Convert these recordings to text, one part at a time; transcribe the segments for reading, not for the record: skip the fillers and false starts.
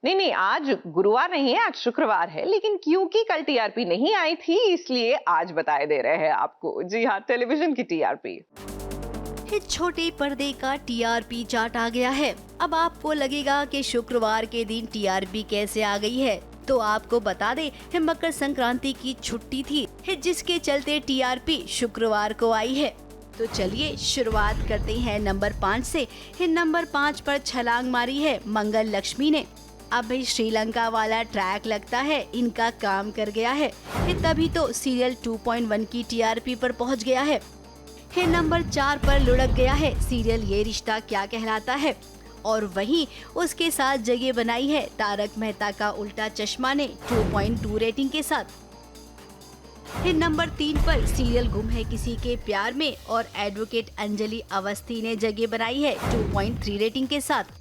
नहीं नहीं, आज गुरुवार नहीं है, आज शुक्रवार है, लेकिन क्योंकि कल टीआरपी नहीं आई थी इसलिए आज बताए दे रहे हैं आपको। जी हाँ, टेलीविजन की टीआरपी। हिट छोटे पर्दे का टीआरपी चार्ट आ गया है। अब आपको लगेगा कि शुक्रवार के दिन टीआरपी कैसे आ गई है, तो आपको बता दे मकर संक्रांति की छुट्टी थी, जिसके चलते टीआरपी शुक्रवार को आई है। तो चलिए शुरुआत करते हैं नंबर 5 से। नंबर 5 पर छलांग मारी है मंगल लक्ष्मी ने। अब भाई श्रीलंका वाला ट्रैक लगता है इनका काम कर गया है, तभी तो सीरियल 2.1 की टीआरपी पर पहुंच गया है। नंबर 4 पर लुढ़क गया है सीरियल ये रिश्ता क्या कहलाता है, और वहीं उसके साथ जगह बनाई है तारक मेहता का उल्टा चश्मा ने 2.2 रेटिंग के साथ। नंबर 3 पर सीरियल गुम है किसी के प्यार में और एडवोकेट अंजलि अवस्थी ने जगह बनाई है 2.3 रेटिंग के साथ।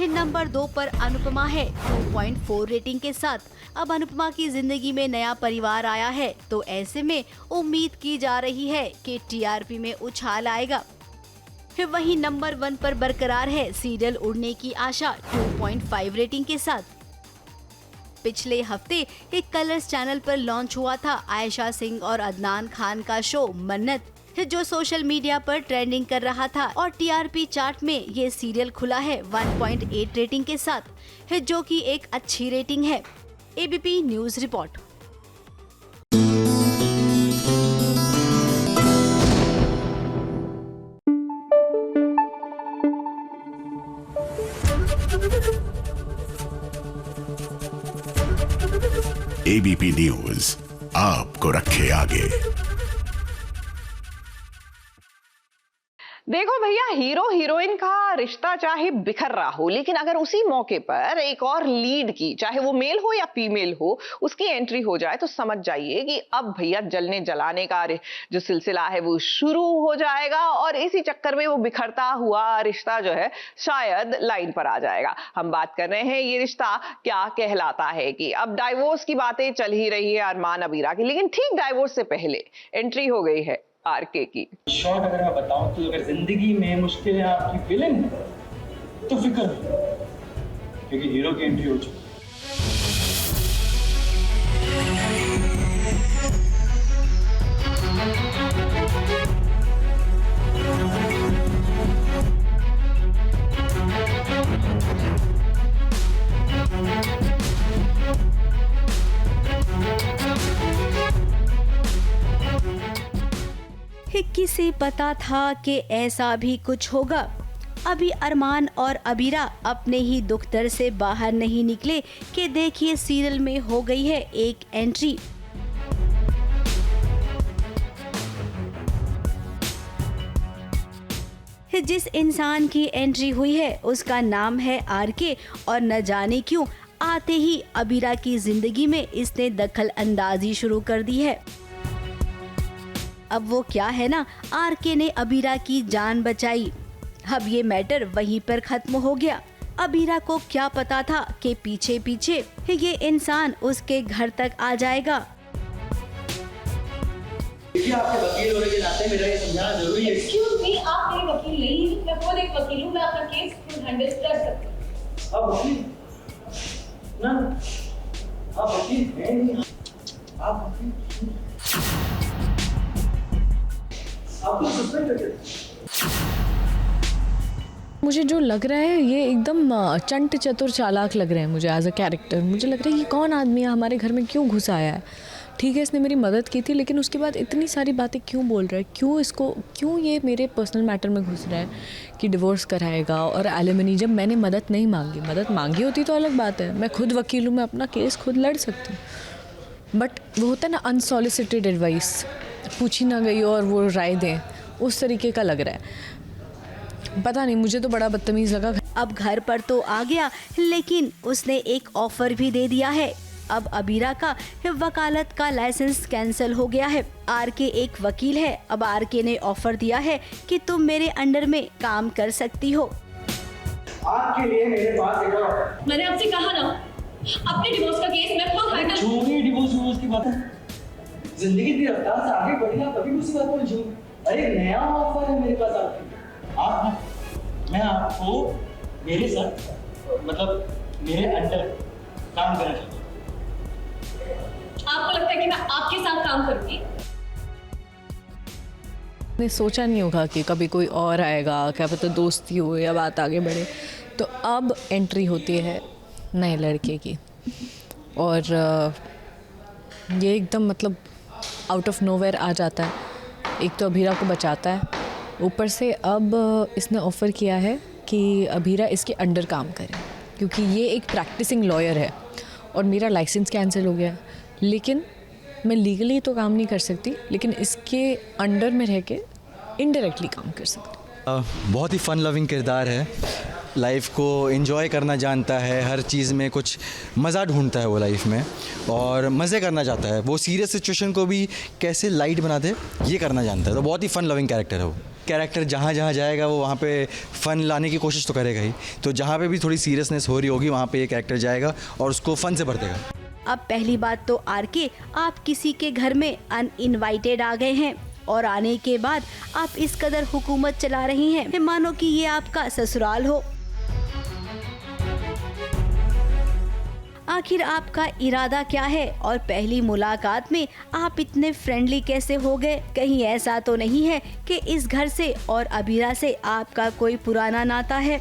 नंबर 2 पर अनुपमा है 2.4 रेटिंग के साथ। अब अनुपमा की जिंदगी में नया परिवार आया है, तो ऐसे में उम्मीद की जा रही है कि टीआरपी में उछाल आएगा। वहीं नंबर 1 पर बरकरार है सीरियल उड़ने की आशा 2.5 रेटिंग के साथ। पिछले हफ्ते एक कलर्स चैनल पर लॉन्च हुआ था आयशा सिंह और अदनान खान का शो मन्नत, जो सोशल मीडिया पर ट्रेंडिंग कर रहा था, और टीआरपी चार्ट में ये सीरियल खुला है 1.8 रेटिंग के साथ, जो कि एक अच्छी रेटिंग है। ABP news report. ABP news आपको रखे आगे। देखो भैया, हीरो हीरोइन का रिश्ता चाहे बिखर रहा हो, लेकिन अगर उसी मौके पर एक और लीड की, चाहे वो मेल हो या फीमेल हो, उसकी एंट्री हो जाए तो समझ जाइए कि अब भैया जलने जलाने का जो सिलसिला है वो शुरू हो जाएगा, और इसी चक्कर में वो बिखरता हुआ रिश्ता जो है शायद लाइन पर आ जाएगा। हम बात कर रहे हैं ये रिश्ता क्या कहलाता है कि अब डाइवोर्स की बातें चल ही रही है अरमान अबीरा की, लेकिन ठीक डाइवोर्स से पहले एंट्री हो गई है आरके की। शॉर्ट अगर मैं बताऊं तो अगर जिंदगी में मुश्किलें आपकी विलेन तो फिक्र नहीं, क्योंकि हीरो की एंट्री हो चुकी है। किसे पता था कि ऐसा भी कुछ होगा। अभी अरमान और अबीरा अपने ही दुख दर्द से बाहर नहीं निकले कि देखिए सीरियल में हो गई है एक एंट्री। जिस इंसान की एंट्री हुई है उसका नाम है आरके, और न जाने क्यों आते ही अबीरा की जिंदगी में इसने दखल अंदाजी शुरू कर दी है। अब वो क्या है ना, आरके ने अबीरा की जान बचाई। अब ये मैटर वहीं पर खत्म हो गया। अबीरा को क्या पता था कि पीछे पीछे ये इंसान उसके घर तक आ जाएगा। देखिए, आपके वकील होने के नाते मेरा ये समझाना जरूरी है। एक्सक्यूज मी, आप मेरे वकील नहीं हैं। मैं खुद एक वकील हूँ, मैं आपका केस खुद हैंडल कर सकती हूँ। आप वकील ना, आप वकील हैं नहीं, आप वकील आपको सस्पेंड करते। मुझे जो लग रहा है ये एकदम चंट चतुर चालाक लग रहे हैं मुझे एज अ कैरेक्टर। मुझे लग रहा है ये कौन आदमी है, हमारे घर में क्यों घुस आया है। ठीक है, इसने मेरी मदद की थी, लेकिन उसके बाद इतनी सारी बातें क्यों बोल रहा है, क्यों ये मेरे पर्सनल मैटर में घुस रहा है कि डिवोर्स कराएगा और एलिमनी, जब मैंने मदद नहीं मांगी। मदद मांगी होती तो अलग बात है, मैं खुद वकील हूँ, मैं अपना केस खुद लड़ सकती हूँ। बट वो होता है ना अनसॉलिसिटेड एडवाइस, पूछी ना गई और वो राय दें, उस तरीके का लग रहा है। पता नहीं, मुझे तो बड़ा बदतमीज़ लगा। अब घर पर तो आ गया, लेकिन उसने एक ऑफर भी दे दिया है। अब अबीरा का वकालत का लाइसेंस कैंसिल हो गया है। आरके एक वकील है। अब आरके ने ऑफर दिया है कि तुम मेरे अंडर में काम कर सकती हो। आपके लिए मेरे पास एक और, मैंने आपसे कहा ना, अपने डिवोर्स का केस मैं खुद हैंडल। छोड़िए डिवोर्स की बात है, जिंदगी की रफ्तार से आगे बढ़ी, आप कभी उसी बात को झूठ। अरे नया ऑफर है मेरे पास आपके। मैं आपको मेरे साथ मतलब मेरे अंडर काम करना चाहती है। आपको लगता है कि मैं आपके साथ काम करूंगी? ने सोचा नहीं होगा कि कभी कोई और आएगा, क्या पता दोस्ती हो या बात आगे बढ़े। तो अब एंट्री होती है नए लड़के की और ये एकदम मतलब आउट ऑफ नोवेयर आ जाता है। एक तो अभीरा को बचाता है, ऊपर से अब इसने ऑफ़र किया है कि अभीरा इसके अंडर काम करे, क्योंकि ये एक प्रैक्टिसिंग लॉयर है और मेरा लाइसेंस कैंसिल हो गया। लेकिन मैं लीगली तो काम नहीं कर सकती, लेकिन इसके अंडर में रह के इनडायरेक्टली काम कर सकती। बहुत ही फ़न लविंग किरदार है, लाइफ को एंजॉय करना जानता है, हर चीज़ में कुछ मज़ा ढूंढता है वो लाइफ में और मज़े करना चाहता है। वो सीरियस सिचुएशन को भी कैसे लाइट बना दे ये करना जानता है। तो बहुत ही फ़न लविंग कैरेक्टर है वो। कैरेक्टर जहाँ जहाँ जाएगा वो वहाँ पे फ़न लाने की कोशिश तो करेगा ही। तो जहाँ पे भी थोड़ी सीरियसनेस हो रही होगी वहाँ पे ये कैरेक्टर जाएगा और उसको फ़न से भर देगा। अब पहली बात तो आरके, आप किसी के घर में अनइनवाइटेड आ गए हैं और आने के बाद आप इस कदर हुकूमत चला रही हैं मानो कि ये आपका ससुराल हो। आखिर आपका इरादा क्या है और पहली मुलाकात में आप इतने फ्रेंडली कैसे हो गए? कहीं ऐसा तो नहीं है कि इस घर से और अभीरा से आपका कोई पुराना नाता है?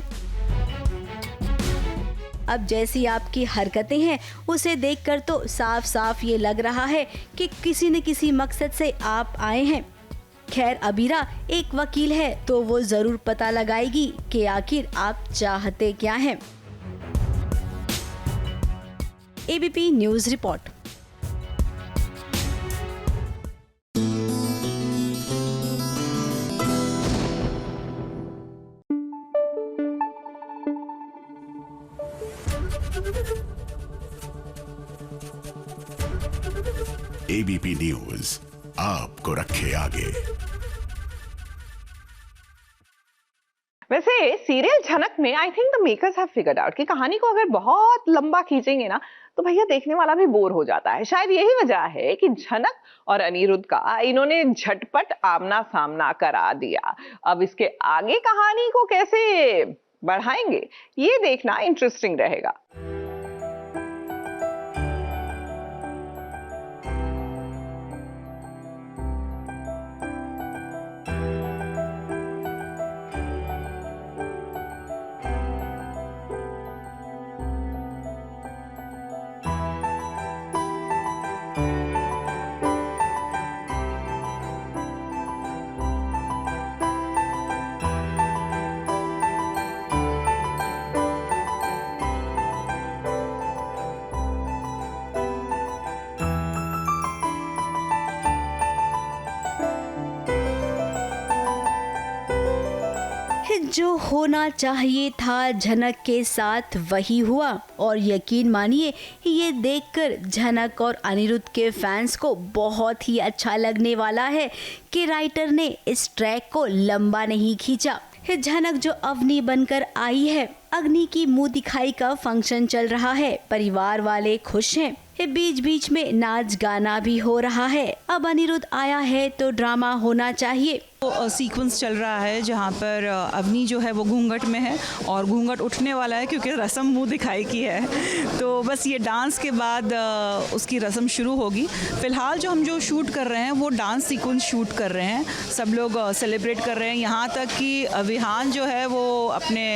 अब जैसी आपकी हरकतें हैं उसे देखकर तो साफ साफ ये लग रहा है कि किसी न किसी मकसद से आप आए हैं। खैर, अभीरा एक वकील है तो वो जरूर पता लगाएगी कि आखिर आप चाहते क्या हैं। ABP news report. ABP news आपको रखे आगे। वैसे सीरियल झनक में I think the makers have figured out कि कहानी को अगर बहुत लंबा खींचेंगे ना तो भैया देखने वाला भी बोर हो जाता है। शायद यही वजह है कि झनक और अनिरुद्ध का इन्होंने झटपट आमना सामना करा दिया। अब इसके आगे कहानी को कैसे बढ़ाएंगे ये देखना इंटरेस्टिंग रहेगा। जो होना चाहिए था झनक के साथ वही हुआ और यकीन मानिए ये देखकर झनक और अनिरुद्ध के फैंस को बहुत ही अच्छा लगने वाला है कि राइटर ने इस ट्रैक को लंबा नहीं खींचा। झनक जो अवनी बनकर आई है, अग्नि की मुंह दिखाई का फंक्शन चल रहा है, परिवार वाले खुश हैं, बीच बीच में नाच गाना भी हो रहा है। अब अनिरुद्ध आया है तो ड्रामा होना चाहिए। तो सीक्वेंस चल रहा है जहाँ पर अवनी जो है वो घूंघट में है और घूंघट उठने वाला है क्योंकि रस्म मुंह दिखाई की है। तो बस ये डांस के बाद उसकी रस्म शुरू होगी। फिलहाल जो हम शूट कर रहे हैं वो डांस सीक्वेंस शूट कर रहे हैं, सब लोग सेलिब्रेट कर रहे हैं। यहाँ तक कि विहान जो है वो अपने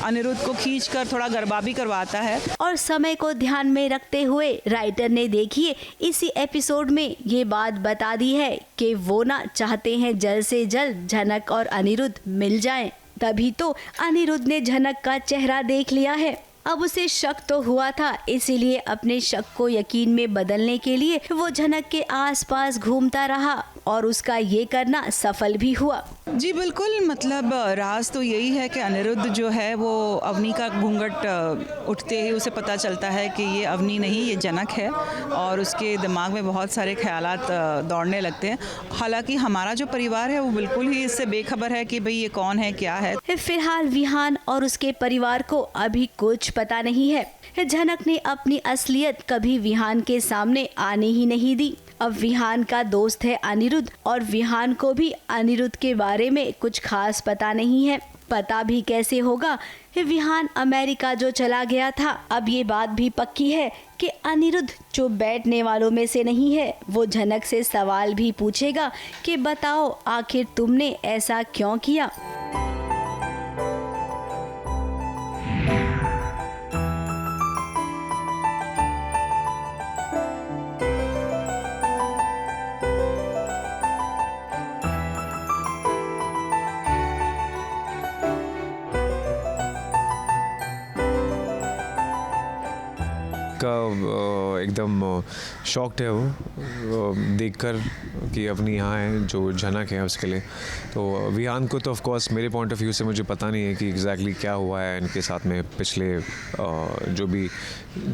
अनिरुद्ध को खींच कर थोड़ा गरबा भी करवाता है। और समय को ध्यान में रखते हुए राइटर ने देखिए इसी एपिसोड में ये बात बता दी है कि वो ना चाहते हैं जल्द से जल्द झनक और अनिरुद्ध मिल जाएं। तभी तो अनिरुद्ध ने झनक का चेहरा देख लिया है। अब उसे शक तो हुआ था, इसीलिए अपने शक को यकीन में बदलने के लिए वो झनक के आसपास घूमता रहा और उसका ये करना सफल भी हुआ। जी बिल्कुल, मतलब राज तो यही है कि अनिरुद्ध जो है वो अवनी का घूंघट उठते ही उसे पता चलता है कि ये अवनी नहीं, ये जनक है और उसके दिमाग में बहुत सारे ख्यालात दौड़ने लगते हैं। हालांकि हमारा जो परिवार है वो बिल्कुल ही इससे बेखबर है कि भाई ये कौन है, क्या है। फिलहाल विहान और उसके परिवार को अभी कुछ पता नहीं है। झनक ने अपनी असलियत कभी विहान के सामने आने ही नहीं दी। अब विहान का दोस्त है अनिरुद्ध और विहान को भी अनिरुद्ध के बारे में कुछ खास पता नहीं है। पता भी कैसे होगा? विहान अमेरिका जो चला गया था, अब ये बात भी पक्की है कि अनिरुद्ध जो बैठने वालों में से नहीं है, वो झनक से सवाल भी पूछेगा कि बताओ आखिर तुमने ऐसा क्यों किया। का एकदम शॉक्ड है वो देखकर कि अपनी यहाँ है जो झनक है उसके लिए। तो विहान को तो ऑफ कोर्स मेरे पॉइंट ऑफ व्यू से मुझे पता नहीं है कि एग्जैक्टली क्या हुआ है इनके साथ में पिछले जो भी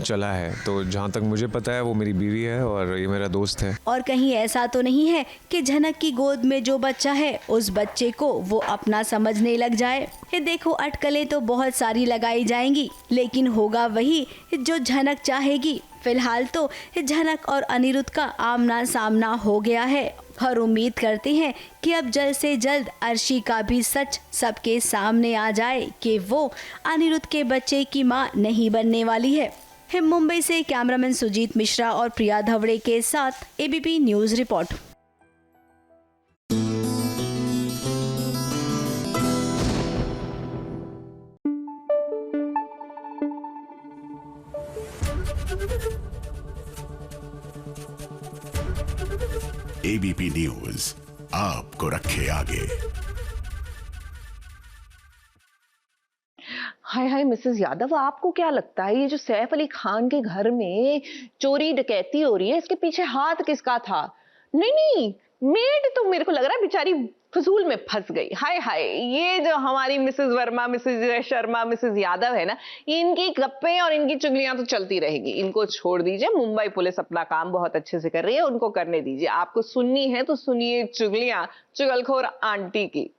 चला है। तो जहाँ तक मुझे पता है वो मेरी बीवी है और ये मेरा दोस्त है। और कहीं ऐसा तो नहीं है कि झनक की गोद में जो बच्चा है उस बच्चे को वो अपना समझने लग जाए। ये देखो, अटकलें तो बहुत सारी लगाई जाएंगी, लेकिन होगा वही जो झनक चाहेगी। फिलहाल तो झनक और अनिरुद्ध का आमना सामना हो गया है और उम्मीद करते हैं कि अब जल्द से जल्द अर्शी का भी सच सबके सामने आ जाए कि वो अनिरुद्ध के बच्चे की मां नहीं बनने वाली है। मुंबई से कैमरामैन सुजीत मिश्रा और प्रिया धवड़े के साथ ABP news report. ABP news आपको रखे आगे। हाय हाय मिसेस यादव, आपको क्या लगता है ये जो सैफ अली खान के घर में चोरी डकैती हो रही है, इसके पीछे हाथ किसका था? नहीं, मेड तो मेरे को लग रहा है बेचारी फजूल में फंस गई। हाय हाय, ये जो हमारी Mrs Verma, Mrs Sharma, Mrs Yadav है ना, इनकी गप्पे और इनकी चुगलियां तो चलती रहेगी। इनको छोड़ दीजिए, मुंबई पुलिस अपना काम बहुत अच्छे से कर रही है, उनको करने दीजिए। आपको सुननी है तो सुनिए चुगलियां चुगलखोर आंटी की।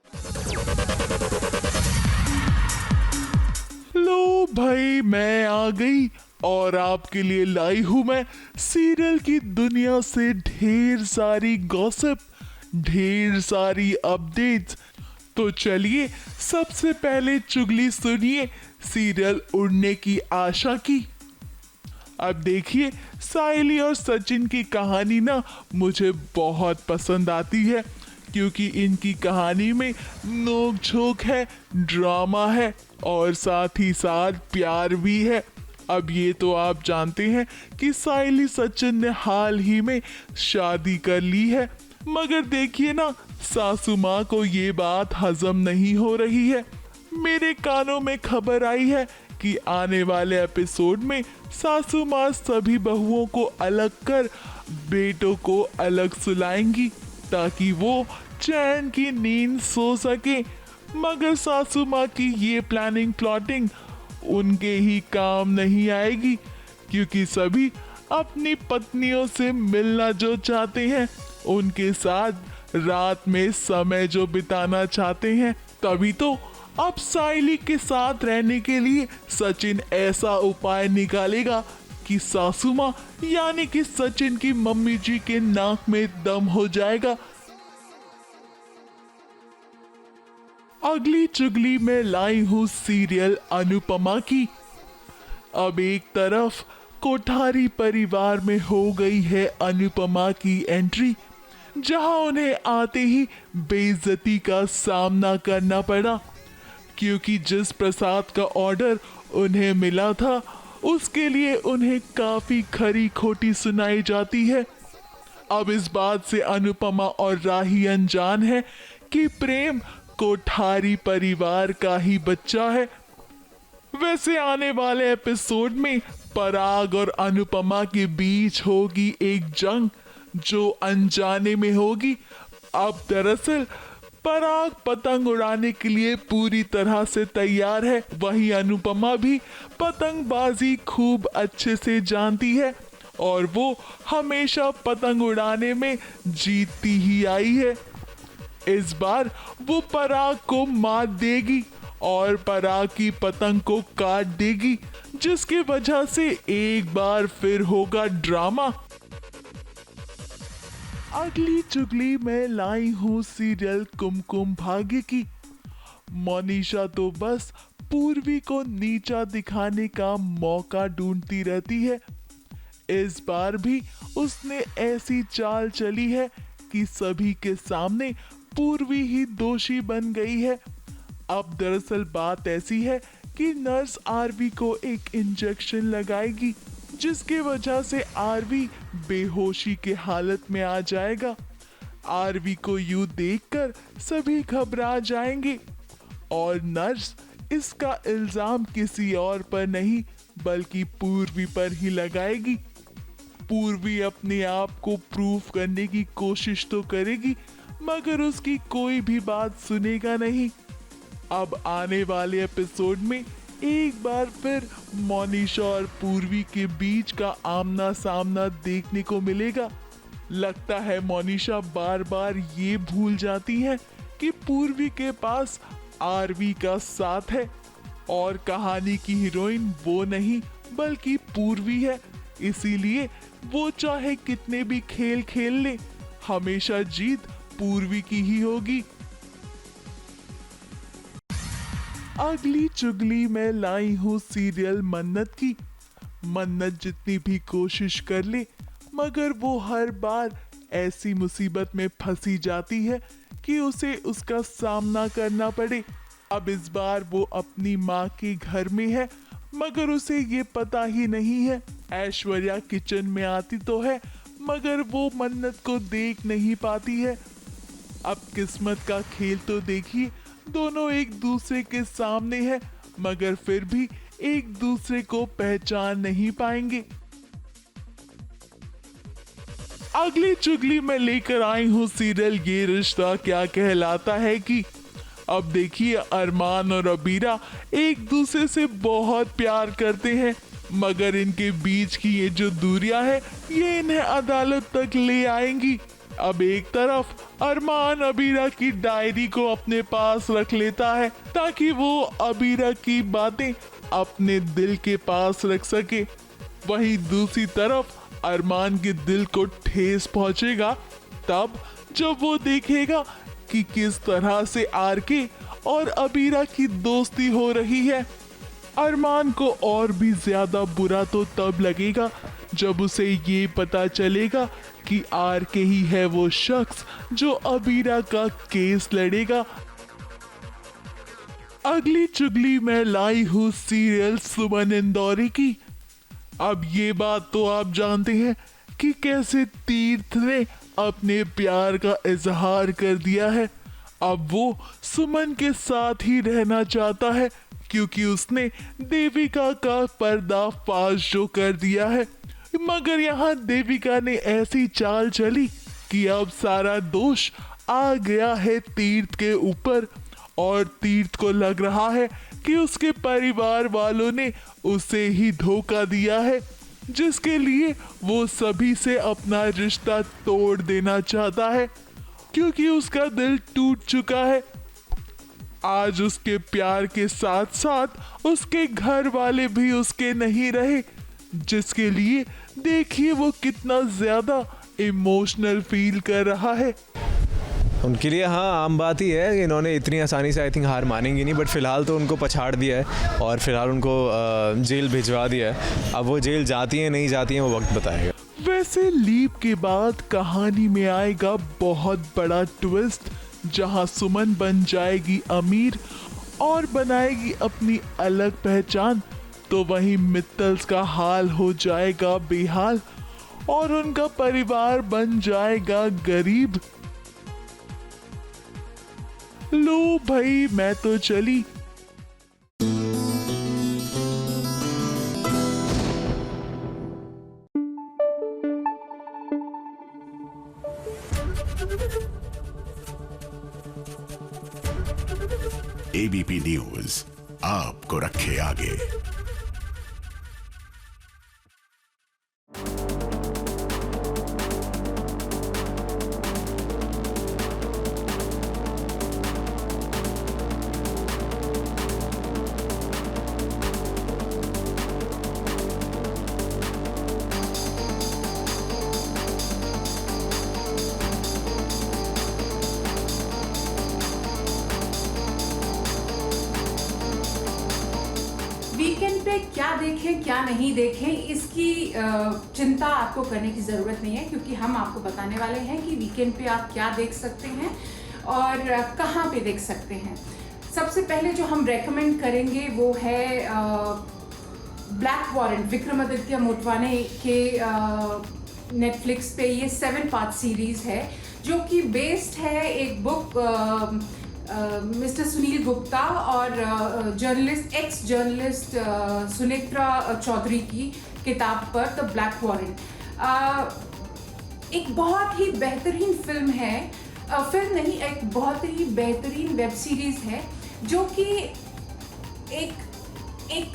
लो भाई, मैं आ गई और आपके लिए लाई हूं मैं सीरियल की दुनिया से ढेर सारी गॉसिप, ढेर सारी अपडेट्स। तो चलिए सबसे पहले चुगली सुनिए सीरियल उड़ने की आशा की। अब देखिए, साइली और सचिन की कहानी ना मुझे बहुत पसंद आती है, क्योंकि इनकी कहानी में नोक झोंक है, ड्रामा है और साथ ही साथ प्यार भी है। अब ये तो आप जानते हैं कि साइली सचिन ने हाल ही में शादी कर ली है, मगर देखिए ना, सासू माँ को ये बात हजम नहीं हो रही है। मेरे कानों में खबर आई है कि आने वाले एपिसोड में सासू माँ सभी बहुओं को अलग कर बेटों को अलग सुलाएंगी ताकि वो चैन की नींद सो सके। मगर सासू माँ की ये प्लानिंग उनके ही काम नहीं आएगी, क्योंकि सभी अपनी पत्नियों से मिलना जो चाहते हैं, उनके साथ रात में समय जो बिताना चाहते हैं। तभी तो अब साइली के साथ रहने के लिए सचिन ऐसा उपाय निकालेगा कि सासू माँ यानी कि सचिन की मम्मी जी के नाक में दम हो जाएगा। अगली चुगली में लाई हूँ सीरियल अनुपमा की। अब एक तरफ कोठारी परिवार में हो गई है अनुपमा की एंट्री, जहां उन्हें आते ही बेइज्जती का सामना करना पड़ा, क्योंकि जिस प्रसाद का ऑर्डर उन्हें मिला था उसके लिए उन्हें काफी खरी खोटी सुनाई जाती है। अब इस बात से अनुपमा और राही अनजान है कि प्रेम कोठारी परिवार का ही बच्चा है। वैसे आने वाले एपिसोड में पराग और अनुपमा के बीच होगी एक जंग जो अनजाने में होगी। अब दरअसल पराग पतंग उड़ाने के लिए पूरी तरह से तैयार है, वहीं अनुपमा भी पतंगबाजी खूब अच्छे से जानती है और वो हमेशा पतंग उड़ाने में जीतती ही आई है। इस बार वो पराग को मात देगी और पराग की पतंग को काट देगी, जिसकी वजह से एक बार फिर होगा ड्रामा। अगली चुगली में लाई हूँ सीरियल कुमकुम भाग्य की। मोनिशा तो बस पूर्वी को नीचा दिखाने का मौका ढूंढती रहती है। इस बार भी उसने ऐसी चाल चली है कि सभी के सामने पूर्वी ही दोषी बन गई है। अब दरअसल बात ऐसी है कि नर्स आरवी को एक इंजेक्शन लगाएगी, जिसकी वजह से आरवी बेहोशी के हालत में आ जाएगा। आरवी को यूं देखकर सभी घबरा जाएंगे और नर्स इसका इल्जाम किसी और पर नहीं बल्कि पूर्वी पर ही लगाएगी। पूर्वी अपने आप को प्रूव करने की कोशिश तो करेगी, मगर उसकी कोई भी बात सुनेगा नहीं। अब आने वाले एपिसोड में एक बार फिर मोनिशा और पूर्वी के बीच का आमना सामना देखने को मिलेगा। लगता है मोनिशा बार बार ये भूल जाती है कि पूर्वी के पास आरवी का साथ है और कहानी की हीरोइन वो नहीं बल्कि पूर्वी है। इसीलिए वो चाहे कितने भी खेल खेल ले, हमेशा जीत पूर्वी की ही होगी। अगली चुगली में लाई हूँ सीरियल मन्नत की। मन्नत जितनी भी कोशिश कर ले मगर वो हर बार ऐसी मुसीबत में फंसी जाती है कि उसे उसका सामना करना पड़े। अब इस बार वो अपनी माँ के घर में है मगर उसे ये पता ही नहीं है। ऐश्वर्या किचन में आती तो है मगर वो मन्नत को देख नहीं पाती है। अब किस्मत का खेल तो देखिए, दोनों एक दूसरे के सामने है मगर फिर भी एक दूसरे को पहचान नहीं पाएंगे। अगली चुगली में लेकर आई हूँ सीरियल ये रिश्ता क्या कहलाता है कि अब देखिए अरमान और अबीरा एक दूसरे से बहुत प्यार करते हैं मगर इनके बीच की ये जो दूरियां है ये इन्हें अदालत तक ले आएंगी। अब एक तरफ अरमान अबीरा की डायरी को अपने पास रख लेता है ताकि वो अबीरा की बातें अपने दिल के पास रख सके। वहीं दूसरी तरफ अरमान के दिल को ठेस पहुंचेगा तब जब वो देखेगा कि किस तरह से आरके और अबीरा की दोस्ती हो रही है। अरमान को और भी ज्यादा बुरा तो तब लगेगा जब उसे ये पता चलेगा कि आरके ही है वो शख्स जो अबीरा का केस लड़ेगा। अगली चुगली में लाई हूँ सीरियल सुमन इंदौरी की। अब ये बात तो आप जानते हैं कि कैसे तीर्थ ने अपने प्यार का इजहार कर दिया है। अब वो सुमन के साथ ही रहना चाहता है क्योंकि उसने देविका का पर्दाफाश जो कर दिया है। मगर यहाँ देविका ने ऐसी चाल चली कि अब सारा दोष आ गया है तीर्थ के ऊपर और तीर्थ को लग रहा है कि उसके परिवार वालों ने उसे ही धोखा दिया है, जिसके लिए वो सभी से अपना रिश्ता तोड़ देना चाहता है क्योंकि उसका दिल टूट चुका है। आज उसके प्यार के साथ साथ उसके घर वाले भी उसके नहीं रहे, जिसके लिए देखिए वो कितना ज्यादा इमोशनल फील कर रहा है। उनके लिए हाँ आम बात ही है कि इन्होंने इतनी आसानी से आई थिंक हार मानेंगी नहीं, बट फ़िलहाल तो उनको पछाड़ दिया है और फिलहाल उनको जेल भिजवा दिया है। अब वो जेल जाती हैं नहीं जाती हैं वो वक्त बताएगा। वैसे लीप के बाद कहानी में आएगा बहुत बड़ा ट्विस्ट जहां सुमन बन जाएगी अमीर और बनाएगी अपनी अलग पहचान, तो वहीं मित्तल्स का हाल हो जाएगा बेहाल और उनका परिवार बन जाएगा गरीब। लो भाई मैं तो चली। एबीपी न्यूज आपको रखे आगे। क्या देखें क्या नहीं देखें इसकी चिंता आपको करने की ज़रूरत नहीं है, क्योंकि हम आपको बताने वाले हैं कि वीकेंड पे आप क्या देख सकते हैं और कहाँ पे देख सकते हैं। सबसे पहले जो हम रेकमेंड करेंगे वो है ब्लैक वारंट, विक्रमादित्य मोटवाने के नेटफ्लिक्स पे ये 7 पार्ट सीरीज़ है जो कि बेस्ड है एक बुक मिस्टर सुनील गुप्ता और एक्स जर्नलिस्ट सुनेत्रा चौधरी की किताब पर द ब्लैक वारंट। एक बहुत ही बेहतरीन फिल्म है, फिल्म नहीं, एक बहुत ही बेहतरीन वेब सीरीज़ है जो कि एक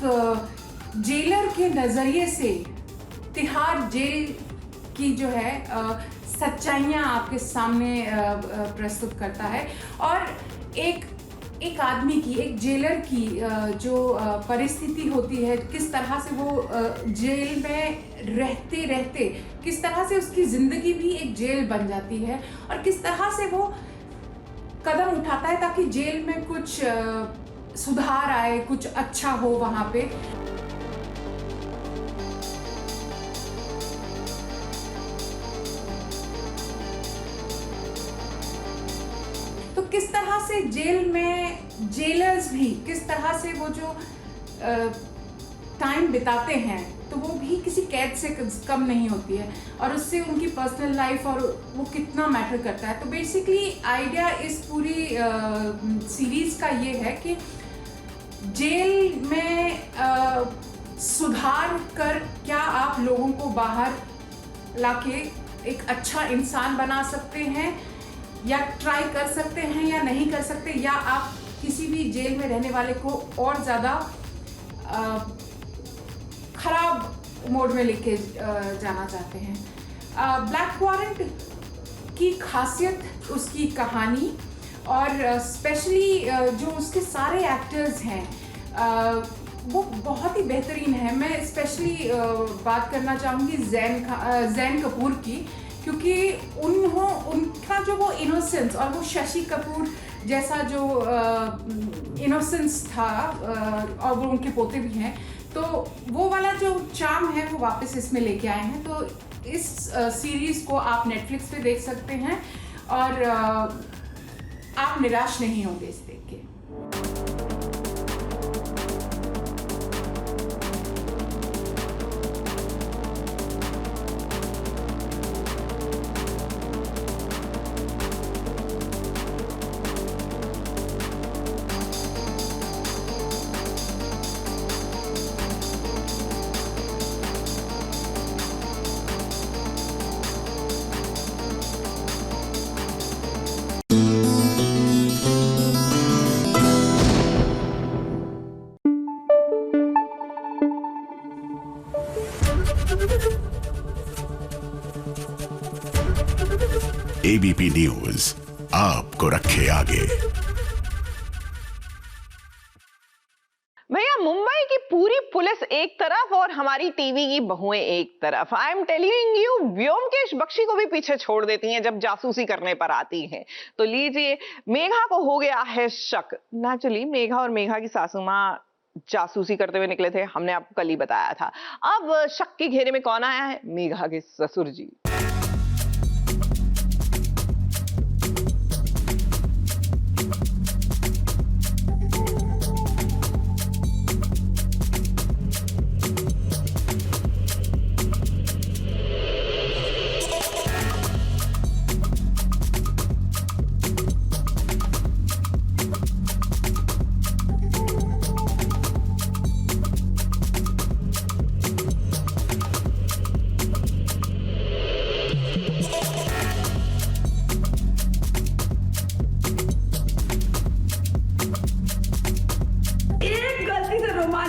जेलर के नज़रिए से तिहाड़ जेल की जो है सच्चाइयाँ आपके सामने प्रस्तुत करता है और एक आदमी की, एक जेलर की जो परिस्थिति होती है, किस तरह से वो जेल में रहते रहते किस तरह से उसकी ज़िंदगी भी एक जेल बन जाती है और किस तरह से वो कदम उठाता है ताकि जेल में कुछ सुधार आए, कुछ अच्छा हो वहाँ पे। तो किस तरह से जेल में जेलर्स भी किस तरह से वो जो टाइम बिताते हैं तो वो भी किसी कैद से कम नहीं होती है और उससे उनकी पर्सनल लाइफ और वो कितना मैटर करता है। तो बेसिकली आइडिया इस पूरी सीरीज़ का ये है कि जेल में सुधार कर क्या आप लोगों को बाहर लाके एक अच्छा इंसान बना सकते हैं या ट्राई कर सकते हैं या नहीं कर सकते, या आप किसी भी जेल में रहने वाले को और ज़्यादा ख़राब मोड में लेके जाना चाहते हैं। ब्लैक वारंट की खासियत उसकी कहानी और स्पेशली जो उसके सारे एक्टर्स हैं वो बहुत ही बेहतरीन है। मैं स्पेशली बात करना चाहूँगी जैन कपूर की, क्योंकि उनका जो वो इनोसेंस और वो शशि कपूर जैसा जो इनोसेंस था और वो उनके पोते भी हैं, तो वो वाला जो चार्म है वो वापस इसमें लेके आए हैं। तो इस सीरीज़ को आप नेटफ्लिक्स पे देख सकते हैं और आप निराश नहीं होंगे इस देख के। एबीपी न्यूज आपको रखे आगे। भैया, मुंबई की पूरी पुलिस एक तरफ और हमारी टीवी की बहुएं एक तरफ। I am telling you, Byomkesh Bakshi को भी पीछे छोड़ देती हैं जब जासूसी करने पर आती हैं। तो लीजिए, मेघा को हो गया है शक। नेचुरली मेघा और मेघा की सासू माँ जासूसी करते हुए निकले थे, हमने आपको कल ही बताया था। अब शक के घेरे में कौन आया है? मेघा के ससुर जी।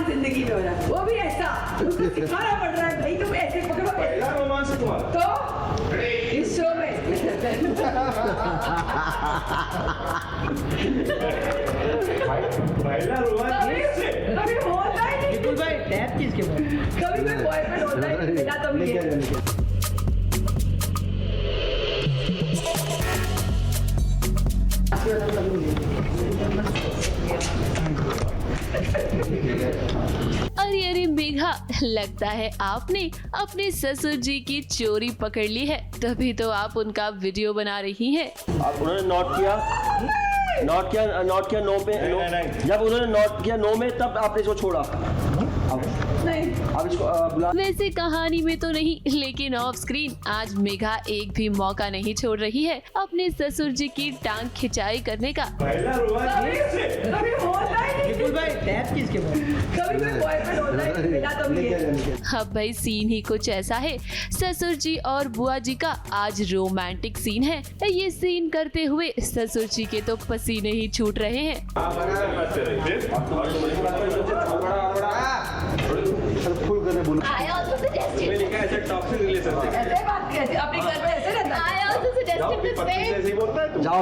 जिंदगी में हो रहा है, वो भी ऐसा सिखाना पड़ रहा है भाई, तुम ऐसे पकड़ो। पहला रोमांस है तुम्हारा तो इस शो में पहला रोमांस कभी होता ही नहीं। बिल्कुल भाई, टैप किसके कभी कोई बॉयफ्रेंड होता ही नहीं ना। तुम और ये अरे मेघा, लगता है आपने अपने ससुर जी की चोरी पकड़ ली है, तभी तो आप उनका वीडियो बना रही हैं। उन्होंने नोट किया नो पे नो। जब उन्होंने नोट किया नो में, तब आपने इसको छोड़ा। अब इसको वैसे कहानी में तो नहीं, लेकिन ऑफ स्क्रीन आज मेघा एक भी मौका नहीं छोड़ रही है अपने ससुर जी की टांग खिंचाई करने का। अब भाई सीन ही कुछ ऐसा है, ससुर जी और बुआ जी का आज रोमांटिक सीन है। ये सीन करते हुए ससुर जी के तो पसीने ही छूट रहे हैं।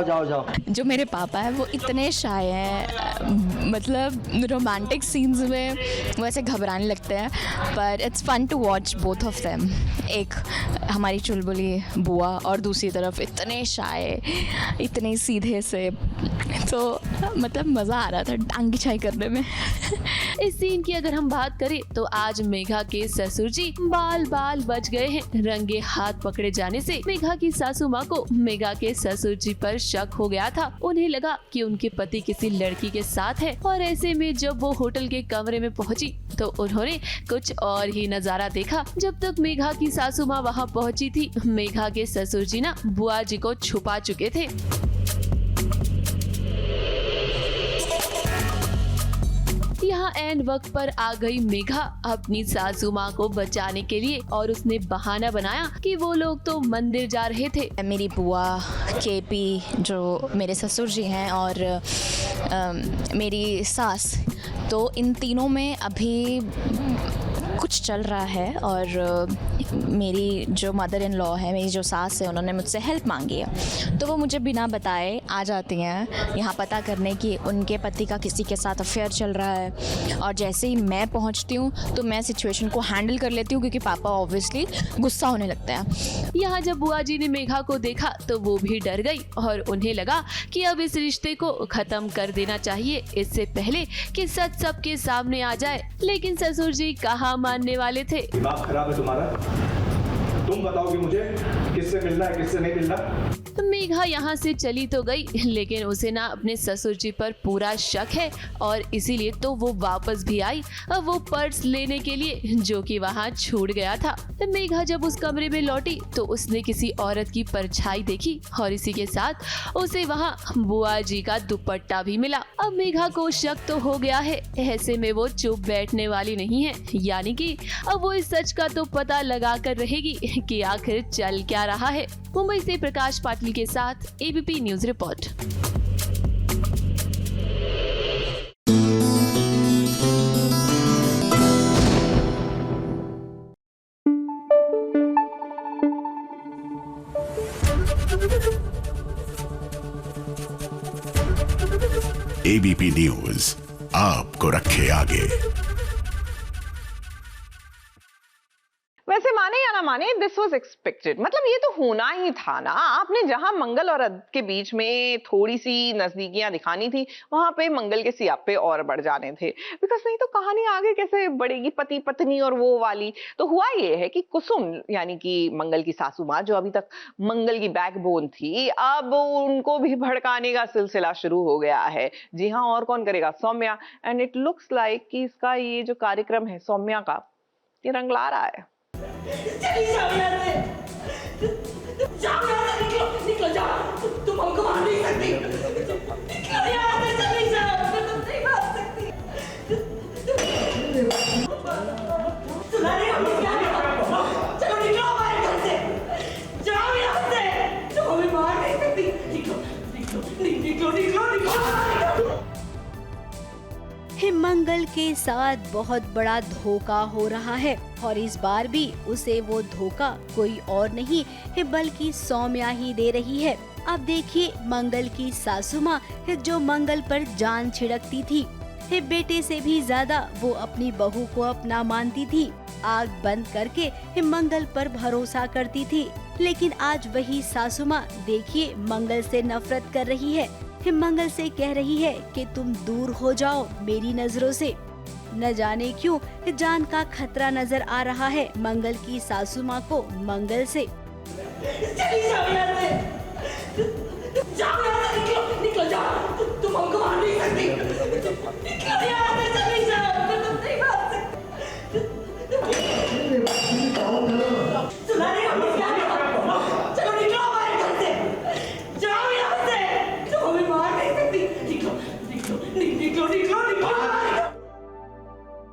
जाओ। जो मेरे पापा है वो इतने शाय हैं, मतलब रोमांटिक सीन्स में वैसे घबराने लगते हैं, पर it's fun to watch both of them. एक हमारी चुलबुली बुआ और दूसरी तरफ इतने शाय, इतने सीधे से, तो मतलब मज़ा आ रहा था टांग खिंचाई करने में। इस सीन की अगर हम बात करें तो आज मेघा के ससुर जी बाल बच गए हैं। रंगे हाथ पकड़े जाने से मेघा की सासू माँ को मेघा के ससुर जी पर शक हो गया था। उन्हें लगा कि उनके पति किसी लड़की के साथ है, और ऐसे में जब वो होटल के कमरे में पहुंची तो उन्होंने कुछ और ही नजारा देखा। जब तक मेघा की सासू माँ वहाँ पहुंची थी, मेघा के ससुर जी ना बुआ जी को छुपा चुके थे। यहाँ एंड वक्त पर आ गई मेघा अपनी सासू माँ को बचाने के लिए, और उसने बहाना बनाया कि वो लोग तो मंदिर जा रहे थे। मेरी बुआ केपी जो मेरे ससुर जी हैं और मेरी सास, तो इन तीनों में अभी कुछ चल रहा है, और मेरी जो मदर इन लॉ है, मेरी जो सास है, उन्होंने मुझसे हेल्प मांगी है। तो वो मुझे बिना बताए आ जाती हैं यहाँ पता करने की उनके पति का किसी के साथ अफेयर चल रहा है। और जैसे ही मैं पहुँचती हूँ तो मैं सिचुएशन को हैंडल कर लेती हूँ, क्योंकि पापा ऑब्वियसली गुस्सा होने लगता है। यहाँ जब बुआ जी ने मेघा को देखा तो वो भी डर गई, और उन्हें लगा कि अब इस रिश्ते को खत्म कर देना चाहिए, इससे पहले कि सच सबके सामने आ जाए। लेकिन ससुर जी कहाँ मानने वाले थे। दिमाग खराब है तुम्हारा? तुम बताओगे मुझे किससे मिलना है, किससे नहीं मिलना? मेघा यहाँ से चली तो गई, लेकिन उसे ना अपने ससुर जी पर पूरा शक है, और इसीलिए तो वो वापस भी आई अब वो पर्स लेने के लिए जो कि वहाँ छूट गया था। मेघा जब उस कमरे में लौटी तो उसने किसी औरत की परछाई देखी, और इसी के साथ उसे वहाँ बुआ जी का दुपट्टा भी मिला। अब मेघा को शक तो हो गया है, ऐसे में वो चुप बैठने वाली नहीं है, यानी कि अब वो इस सच का तो पता लगा कर रहेगी कि आखिर चल क्या रहा है। मुंबई से प्रकाश पाटिल के साथ ABP news report. ABP news आपको रखे आगे। वैसे माने या ना माने, दिस वाज एक्सपेक्टेड। मतलब ये तो होना ही था ना। आपने जहां मंगल और अद के बीच में थोड़ी सी नजदीकियां दिखानी थी, वहां पे मंगल के सियापे और बढ़ जाने थे, बिकॉज नहीं तो कहानी आगे कैसे बढ़ेगी, पति पत्नी और वो वाली। तो हुआ ये है कि कुसुम यानी कि मंगल की सासू माँ, जो अभी तक मंगल की बैकबोन थी, अब उनको भी भड़काने का सिलसिला शुरू हो गया है। जी हाँ, और कौन करेगा? Saumya. And it looks like कि इसका ये जो कार्यक्रम है सौम्या का, ये रंग ला रहा है। चली जाओ यहाँ से, जाओ यहाँ से, निकलो जाओ, तुम हमको मार नहीं सकती, निकलो यहाँ से, चली जाओ, मैं तुम नहीं मार सकती। सुना नहीं हमने क्या कहा? चलो निकलो हमारे घर से, जाओ यहाँ से, तुम हमें मार नहीं सकती, निकलो, निकलो, निकलो, निकलो, निकलो। मंगल के साथ बहुत बड़ा धोखा हो रहा है, और इस बार भी उसे वो धोखा कोई और नहीं है बल्कि सौम्या ही दे रही है। अब देखिए मंगल की सासू माँ जो मंगल पर जान छिड़कती थी, बेटे से भी ज्यादा वो अपनी बहू को अपना मानती थी, आग बंद करके मंगल पर भरोसा करती थी। लेकिन आज वही सासू माँ देखिए मंगल से नफरत कर रही है, मंगल से कह रही है कि तुम दूर हो जाओ मेरी नजरों से। न जाने क्यों जान का खतरा नजर आ रहा है मंगल की सासू माँ को मंगल से। चली जाओ यहाँ से, जाओ यहाँ से, निकलो निकलो जाओ, तुम हमको मार नहीं सकती, निकलो यहाँ से, चली जाओ, तुम नहीं मार सकती। सुना नहीं हमने क्या कहा? चलो निकलो हमारे घर से, जाओ यहाँ से, तुम हमें मार नहीं सकती, निकलो निकलो निकलो निकलो निकलो।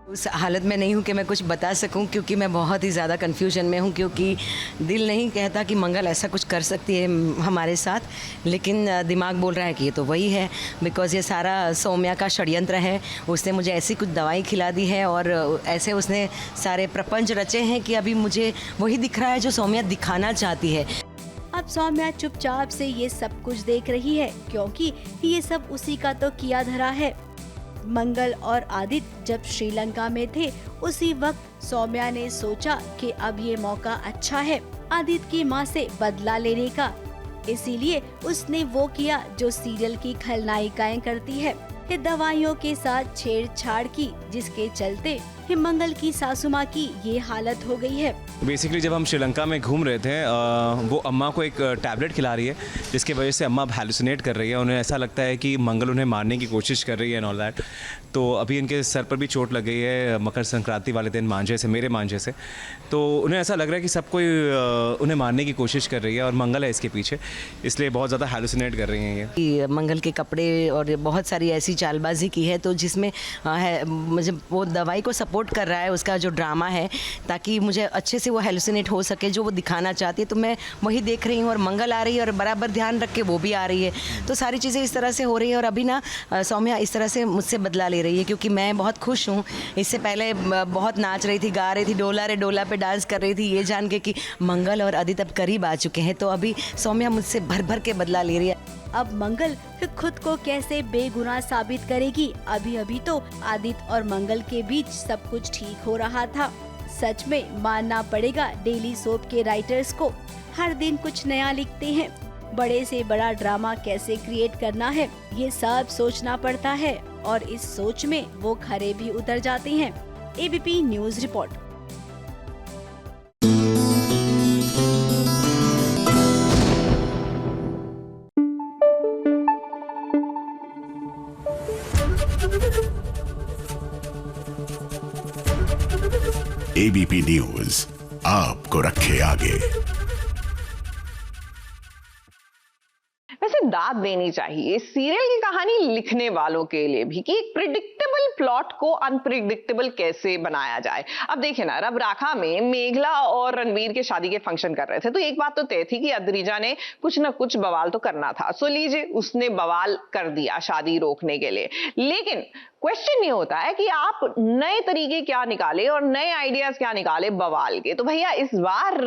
उस हालत में नहीं हूँ कि मैं कुछ बता सकूँ, क्योंकि मैं बहुत ही ज़्यादा कन्फ्यूजन में हूँ, क्योंकि दिल नहीं कहता कि मंगल ऐसा कुछ कर सकती है हमारे साथ, लेकिन दिमाग बोल रहा है कि ये तो वही है, बिकॉज़ ये सारा सौम्या का षड्यंत्र है। उसने मुझे ऐसी कुछ दवाई खिला दी है और ऐसे उसने सारे प्रपंच रचे हैं कि अभी मुझे वही दिख रहा है जो सौम्या दिखाना चाहती है। अब सौम्या चुपचाप से ये सब कुछ देख रही है, क्योंकि ये सब उसी का तो किया धरा है। मंगल और आदित्य जब श्रीलंका में थे, उसी वक्त सौम्या ने सोचा कि अब ये मौका अच्छा है आदित्य की मां से बदला लेने का। इसीलिए उसने वो किया जो सीरियल की खलनायिकाएं करती है, कि दवाइयों के साथ छेड़छाड़ की, जिसके चलते मंगल की सासू माँ की ये हालत हो गई है। बेसिकली जब हम श्रीलंका में घूम रहे थे, वो अम्मा को एक टैबलेट खिला रही है, जिसकी वजह से अम्मा हैलुसिनेट कर रही है। उन्हें ऐसा लगता है कि मंगल उन्हें मारने की कोशिश कर रही है एंड ऑल दैट। तो अभी इनके सर पर भी चोट लग गई है मकर संक्रांति वाले दिन मांझे से, मेरे मांझे से। तो उन्हें ऐसा लग रहा है कि सब कोई उन्हें मारने की कोशिश कर रही है और मंगल है इसके पीछे, इसलिए बहुत ज़्यादा हैलुसिनेट कर रही हैं ये। मंगल के कपड़े और बहुत सारी ऐसी चालबाजी की है, तो जिसमें है मुझे वो दवाई को सपोर्ट कर रहा है, उसका जो ड्रामा है, ताकि मुझे अच्छे से वो हेलुसिनेट हो सके जो वो दिखाना चाहती है। तो मैं वही देख रही हूँ और मंगल आ रही है और बराबर ध्यान रख के वो भी आ रही है। तो सारी चीज़ें इस तरह से हो रही है और अभी ना सौम्या इस तरह से मुझसे बदला ले रही है, क्योंकि मैं बहुत खुश हूँ। इससे पहले बहुत नाच रही थी, गा रही थी, डोला रे डोला पे डांस कर रही थी, ये जान के कि मंगल और आदित्य अब करीब आ चुके हैं। तो अभी सौम्या मुझसे भर भर के बदला ले रही है। अब मंगल खुद को कैसे बेगुनाह साबित करेगी? अभी अभी तो आदित्य और मंगल के बीच सब कुछ ठीक हो रहा था। सच में मानना पड़ेगा डेली सोप के राइटर्स को, हर दिन कुछ नया लिखते हैं। बड़े से बड़ा ड्रामा कैसे क्रिएट करना है, ये सब सोचना पड़ता है और इस सोच में वो खरे भी उतर जाते हैं। ABP news report. ABP news आपको रखे आगे। वैसे दाद देनी चाहिए सीरियल की कहानी लिखने वालों के लिए भी, कि एक प्रिडिक्टेबल प्लॉट को अनप्रिडिक्टेबल कैसे बनाया जाए। अब देखिए ना, रब राखा में मेघला और रणवीर के शादी के फंक्शन कर रहे थे, तो एक बात तो तय थी कि अद्रिजा ने कुछ ना कुछ बवाल तो करना था। सो लीजिए, उसने बवाल कर दिया शादी रोकने के लिए। लेकिन क्वेश्चन ये होता है कि आप नए तरीके क्या निकाले और नए आइडियाज क्या निकाले बवाल के। तो भैया इस बार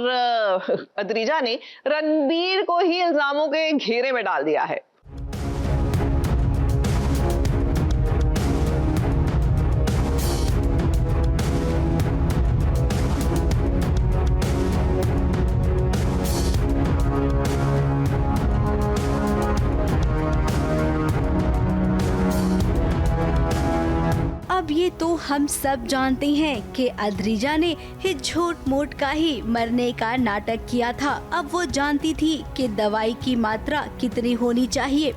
अद्रिजा ने रणबीर को ही इल्जामों के घेरे में डाल दिया है। अब ये तो हम सब जानते हैं कि अद्रिजा ने झूठ मूठ का ही मरने का नाटक किया था। अब वो जानती थी कि दवाई की मात्रा कितनी होनी चाहिए।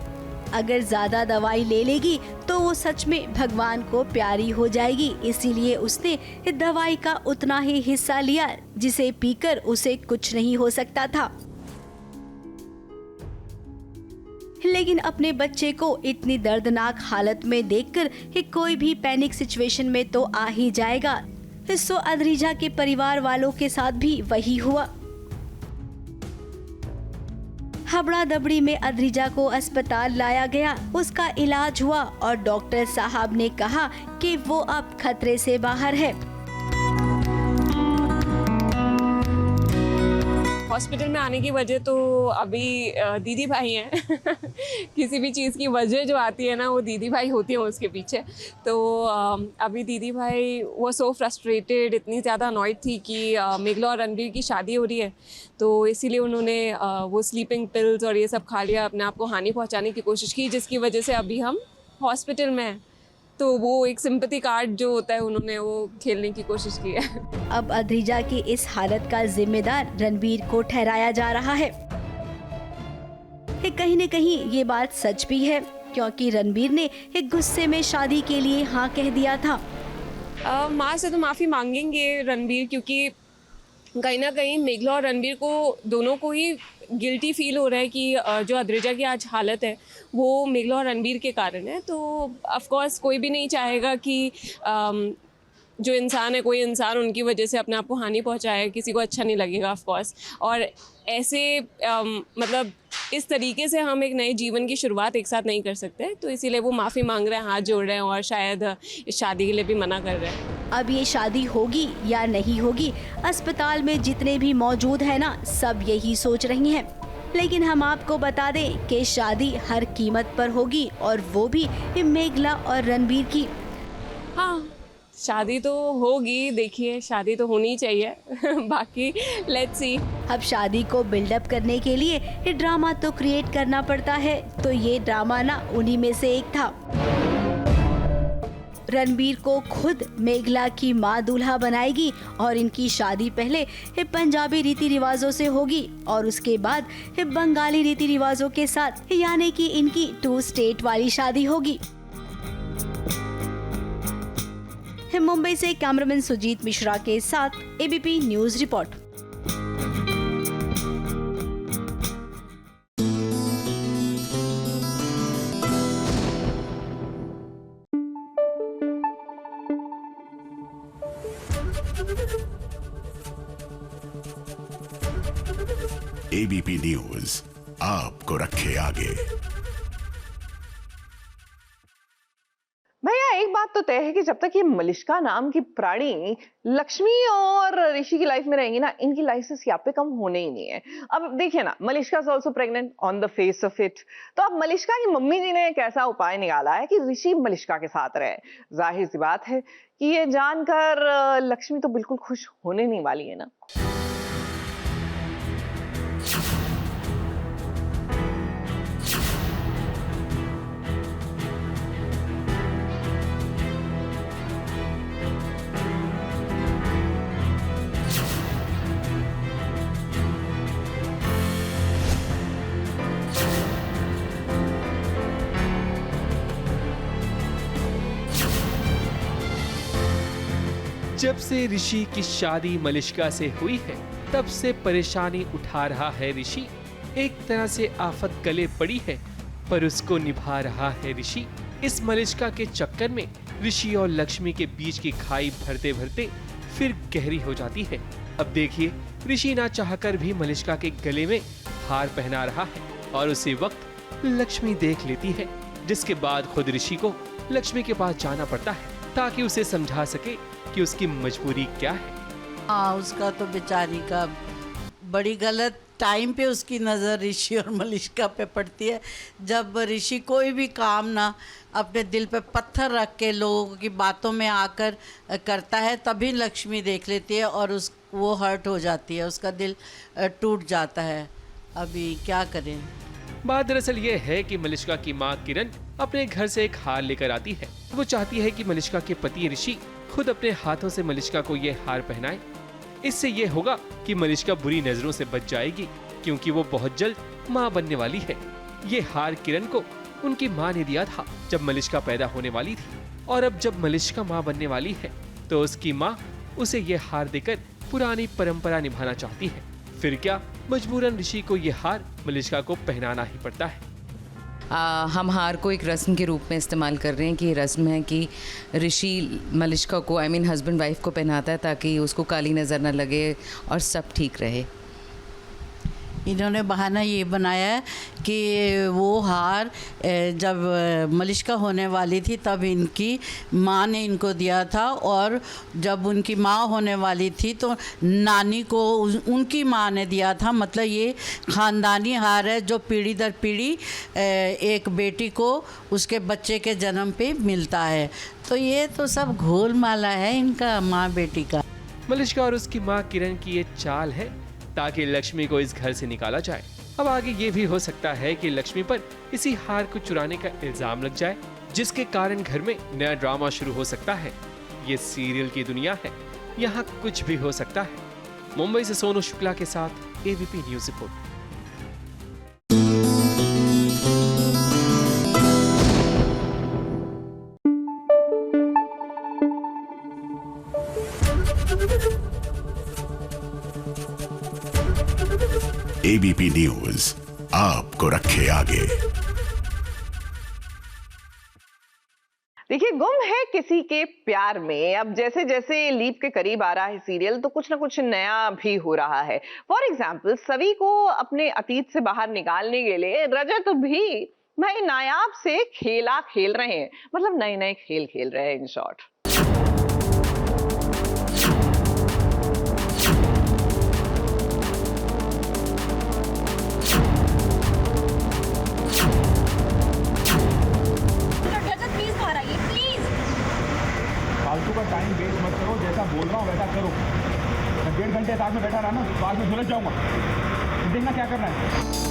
अगर ज्यादा दवाई ले लेगी तो वो सच में भगवान को प्यारी हो जाएगी। इसीलिए उसने दवाई का उतना ही हिस्सा लिया जिसे पीकर उसे कुछ नहीं हो सकता था। लेकिन अपने बच्चे को इतनी दर्दनाक हालत में देखकर कोई भी पैनिक सिचुएशन में तो आ ही जाएगा। सो अद्रिजा के परिवार वालों के साथ भी वही हुआ। हबड़ा दबड़ी में अद्रिजा को अस्पताल लाया गया, उसका इलाज हुआ और डॉक्टर साहब ने कहा कि वो अब खतरे से बाहर है। हॉस्पिटल में आने की वजह तो अभी दीदी भाई हैं किसी भी चीज़ की वजह जो आती है ना, वो दीदी भाई होती है उसके पीछे। तो अभी दीदी भाई वो सो फ्रस्ट्रेटेड, इतनी ज़्यादा अनॉयड थी कि मेघला और रणबीर की शादी हो रही है, तो इसीलिए उन्होंने वो स्लीपिंग पिल्स और ये सब खा लिया, अपने आप को हानि पहुंचाने की कोशिश की, जिसकी वजह से अभी हम हॉस्पिटल में हैं। तो वो एक सिंपैथी कार्ड जो होता है उन्होंने वो खेलने की कोशिश की है। अब अद्रिजा की इस हालत का जिम्मेदार रणबीर को ठहराया जा रहा है। कहीं न कहीं ये बात सच भी है, क्योंकि रणबीर ने एक गुस्से में शादी के लिए हाँ कह दिया था। माँ से तो माफ़ी मांगेंगे रणबीर, क्योंकि कहीं ना कहीं मेघला और रणबीर को दोनों को ही गिल्टी फील हो रहा है कि जो अद्रिजा की आज हालत है वो मेघला और रणबीर के कारण है। तो ऑफ कोर्स कोई भी नहीं चाहेगा कि जो इंसान है, कोई इंसान उनकी वजह से अपने आप को हानि पहुंचाए, किसी को अच्छा नहीं लगेगा ऑफ कोर्स। और ऐसे मतलब इस तरीके से हम एक नए जीवन की शुरुआत एक साथ नहीं कर सकते, तो इसीलिए वो माफ़ी मांग रहे हैं, हाथ जोड़ रहे हैं और शायद इस शादी के लिए भी मना कर रहे हैं। अब ये शादी होगी या नहीं होगी, अस्पताल में जितने भी मौजूद हैं ना, सब यही सोच रही हैं। लेकिन हम आपको बता दें कि शादी हर कीमत पर होगी, और वो भी मेघला और रणबीर की। हाँ, शादी तो होगी, देखिए शादी तो होनी चाहिए बाकी लेट्स सी। अब शादी को बिल्डअप करने के लिए ये ड्रामा तो क्रिएट करना पड़ता है, तो ये ड्रामा ना उन्हीं में से एक था। रणबीर को खुद मेघला की माँ दूल्हा बनाएगी, और इनकी शादी पहले पंजाबी रीति रिवाजों से होगी और उसके बाद बंगाली रीति रिवाजों के साथ, यानी कि इनकी 2 स्टेट वाली शादी होगी। मुंबई से कैमरामैन सुजीत मिश्रा के साथ ABP news report. ABP news आपको रखे आगे। भैया एक बात तो तय है कि जब तक ये मलिष्का नाम की प्राणी लक्ष्मी और ऋषि की लाइफ में रहेंगी ना, इनकी लाइफ से यहाँ पे कम होने ही नहीं है। अब देखिए ना, Malishka is also pregnant on the face of it. तो अब मलिष्का की मम्मी जी ने एक ऐसा उपाय निकाला है कि ऋषि मलिष्का के साथ रहे। जाहिर सी बात है कि ये जानकर लक्ष्मी तो बिल्कुल खुश होने नहीं वाली है ना। जब से ऋषि की शादी मलिष्का से हुई है, तब से परेशानी उठा रहा है ऋषि। एक तरह से आफत गले पड़ी है, पर उसको निभा रहा है ऋषि। इस मलिष्का के चक्कर में ऋषि और लक्ष्मी के बीच की खाई भरते भरते फिर गहरी हो जाती है। अब देखिए, ऋषि ना चाहकर भी मलिष्का के गले में हार पहना रहा है, और उसी वक्त लक्ष्मी देख लेती है, जिसके बाद खुद ऋषि को लक्ष्मी के पास जाना पड़ता है ताकि उसे समझा सके कि उसकी मजबूरी क्या है। हाँ, उसका तो बेचारी का बड़ी गलत टाइम पे उसकी नज़र ऋषि और मलिष्का पे पड़ती है। जब ऋषि कोई भी काम ना अपने दिल पे पत्थर रख के लोगों की बातों में आकर करता है, तभी लक्ष्मी देख लेती है और वो हर्ट हो जाती है, उसका दिल टूट जाता है। अभी क्या करें। बात दरअसल ये है कि मलिष्का की माँ किरण अपने घर से एक हार लेकर आती है। वो चाहती है कि मलिष्का के पति ऋषि खुद अपने हाथों से मलिष्का को ये हार पहनाए। इससे ये होगा कि मलिष्का बुरी नजरों से बच जाएगी, क्योंकि वो बहुत जल्द माँ बनने वाली है। ये हार किरण को उनकी माँ ने दिया था जब मलिष्का पैदा होने वाली थी, और अब जब मलिष्का माँ बनने वाली है तो उसकी माँ उसे ये हार देकर पुरानी परंपरा निभाना चाहती है। फिर क्या, मजबूरन ऋषि को ये हार मलिष्का को पहनाना ही पड़ता है। हम हार को एक रस्म के रूप में इस्तेमाल कर रहे हैं कि रस्म है कि ऋषि मलिष्का को हस्बैंड वाइफ को पहनाता है ताकि उसको काली नज़र न लगे और सब ठीक रहे। इन्होंने बहाना ये बनाया है कि वो हार जब मलिष्का होने वाली थी तब इनकी माँ ने इनको दिया था, और जब उनकी माँ होने वाली थी तो नानी को उनकी माँ ने दिया था। मतलब ये ख़ानदानी हार है जो पीढ़ी दर पीढ़ी एक बेटी को उसके बच्चे के जन्म पे मिलता है। तो ये तो सब घोलमाला है इनका माँ बेटी का। मलिष्का और उसकी माँ किरण की ये चाल है ताकि लक्ष्मी को इस घर से निकाला जाए। अब आगे ये भी हो सकता है कि लक्ष्मी पर इसी हार को चुराने का इल्जाम लग जाए, जिसके कारण घर में नया ड्रामा शुरू हो सकता है। ये सीरियल की दुनिया है, यहाँ कुछ भी हो सकता है। मुंबई से सोनू शुक्ला के साथ ABP news report. ABP news आपको रखे आगे। देखिए, गुम है किसी के प्यार में। अब जैसे जैसे लीप के करीब आ रहा है सीरियल, तो कुछ ना कुछ नया भी हो रहा है। फॉर एग्जाम्पल, सवी को अपने अतीत से बाहर निकालने के लिए रजत भी भाई नायाब से खेला खेल रहे हैं, मतलब नए नए खेल खेल रहे हैं इन शॉर्ट। फालतू का टाइम वेस्ट मत करो, जैसा बोल रहा हूँ वैसा करो। मैं 1.5 घंटे साथ में बैठा रहा ना, तो आज मैं सुलझ जाऊंगा। देखना क्या करना है।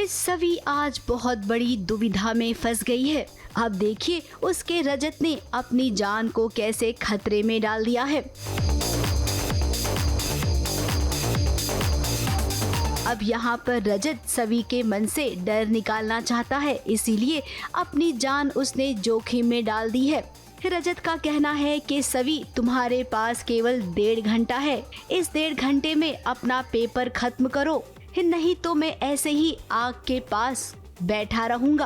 सवी आज बहुत बड़ी दुविधा में फंस गई है। अब देखिए उसके रजत ने अपनी जान को कैसे खतरे में डाल दिया है। अब यहाँ पर रजत सवी के मन से डर निकालना चाहता है, इसीलिए अपनी जान उसने जोखिम में डाल दी है। रजत का कहना है कि सवी, तुम्हारे पास केवल 1.5 घंटा है। इस 1.5 घंटे में अपना पेपर खत्म करो, नहीं तो मैं ऐसे ही आग के पास बैठा रहूंगा।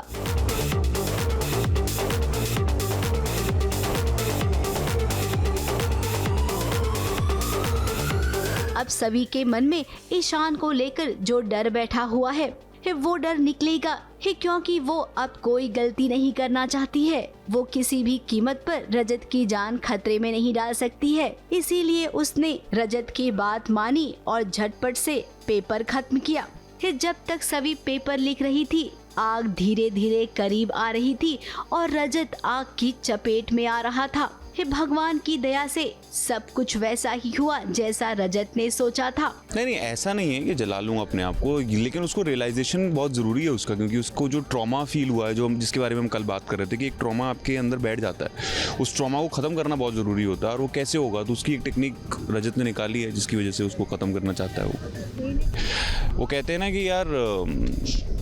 अब सभी के मन में ईशान को लेकर जो डर बैठा हुआ है, वो डर निकलेगा ही, क्योंकि वो अब कोई गलती नहीं करना चाहती है। वो किसी भी कीमत पर रजत की जान खतरे में नहीं डाल सकती है, इसीलिए उसने रजत की बात मानी और झटपट से पेपर खत्म किया। जब तक सभी पेपर लिख रही थी, आग धीरे धीरे करीब आ रही थी और रजत आग की चपेट में आ रहा था। भगवान की दया से सब कुछ वैसा ही हुआ जैसा रजत ने सोचा था। नहीं, ऐसा नहीं है कि जला लूंगा अपने आप को, लेकिन उसको रियलाइजेशन बहुत ज़रूरी है उसका, क्योंकि उसको जो ट्रॉमा फील हुआ है, जो जिसके बारे में हम कल बात कर रहे थे कि एक ट्रॉमा आपके अंदर बैठ जाता है, उस ट्रॉमा को ख़त्म करना बहुत ज़रूरी होता है। और वो कैसे होगा, तो उसकी एक टेक्निक रजत ने निकाली है जिसकी वजह से उसको ख़त्म करना चाहता है। वो कहते हैं ना कि यार,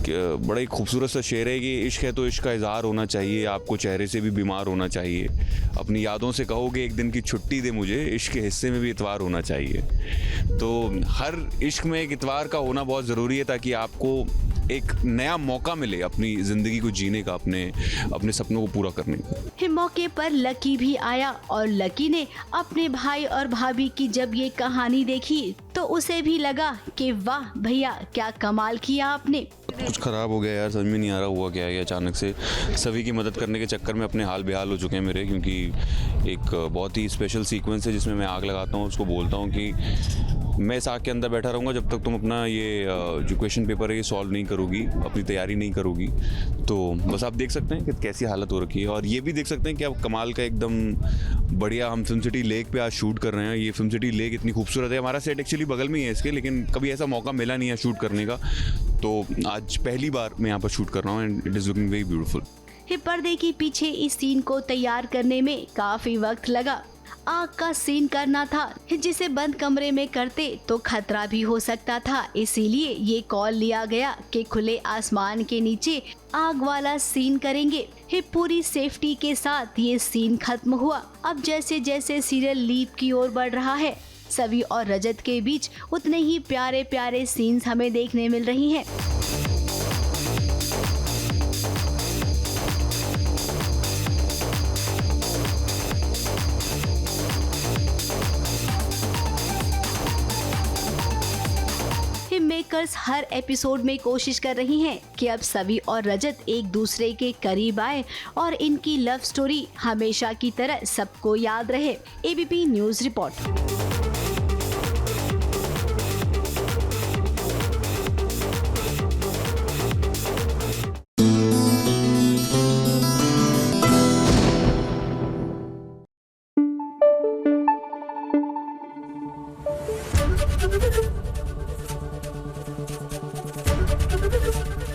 बड़ा ही खूबसूरत सा शेर है कि इश्क है तो इश्क का इजहार होना चाहिए, आपको चेहरे से भी बीमार होना चाहिए, अपनी यादों से कहोगे एक दिन की छुट्टी दे मुझे, इश्क के हिस्से में भी इतवार होना चाहिए। तो हर इश्क में एक इतवार का होना बहुत ज़रूरी है, ताकि आपको एक नया मौका मिले अपनी ज़िंदगी को जीने का, अपने सपनों को पूरा करने का। मौके पर लकी भी आया और लकी ने अपने भाई और भाभी की जब ये कहानी देखी तो उसे भी लगा कि वाह भैया, क्या कमाल किया आपने। कुछ ख़राब हो गया यार, समझ में नहीं आ रहा हुआ क्या है। अचानक से सभी की मदद करने के चक्कर में अपने हाल बेहाल हो चुके हैं मेरे, क्योंकि एक बहुत ही स्पेशल सीक्वेंस है जिसमें मैं आग लगाता हूँ, उसको बोलता हूँ कि मैं इस आग के अंदर बैठा रहूँगा जब तक तुम अपना ये जो क्वेश्चन पेपर है ये सॉल्व नहीं करोगी, अपनी तैयारी नहीं करोगी। तो बस आप देख सकते हैं कि कैसी हालत हो रखी है, और ये भी देख सकते हैं कि अब कमाल का एकदम बढ़िया हम फिल्म सिटी लेक पे आज शूट कर रहे हैं। ये फिल्म सिटी लेक इतनी खूबसूरत है, हमारा सेट एक्चुअली बगल में ही है इसके, लेकिन कभी ऐसा मौका मिला नहीं है शूट करने का, तो आज पहली बार मैं यहाँ पर शूट कर रहा हूँ and it is looking very beautiful. पर्दे के पीछे इस सीन को तैयार करने में काफी वक्त लगा। आग का सीन करना था जिसे बंद कमरे में करते तो खतरा भी हो सकता था, इसीलिए ये कॉल लिया गया कि खुले आसमान के नीचे आग वाला सीन करेंगे। पूरी सेफ्टी के साथ ये सीन खत्म हुआ। अब जैसे जैसे सीरियल लीप की ओर बढ़ रहा है, सवी और रजत के बीच उतने ही प्यारे प्यारे सीन्स हमें देखने मिल रही हैं। मेकर्स हर एपिसोड में कोशिश कर रही हैं कि अब सवी और रजत एक दूसरे के करीब आए और इनकी लव स्टोरी हमेशा की तरह सबको याद रहे। ABP news report.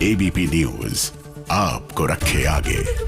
ABP news आपको रखे आगे।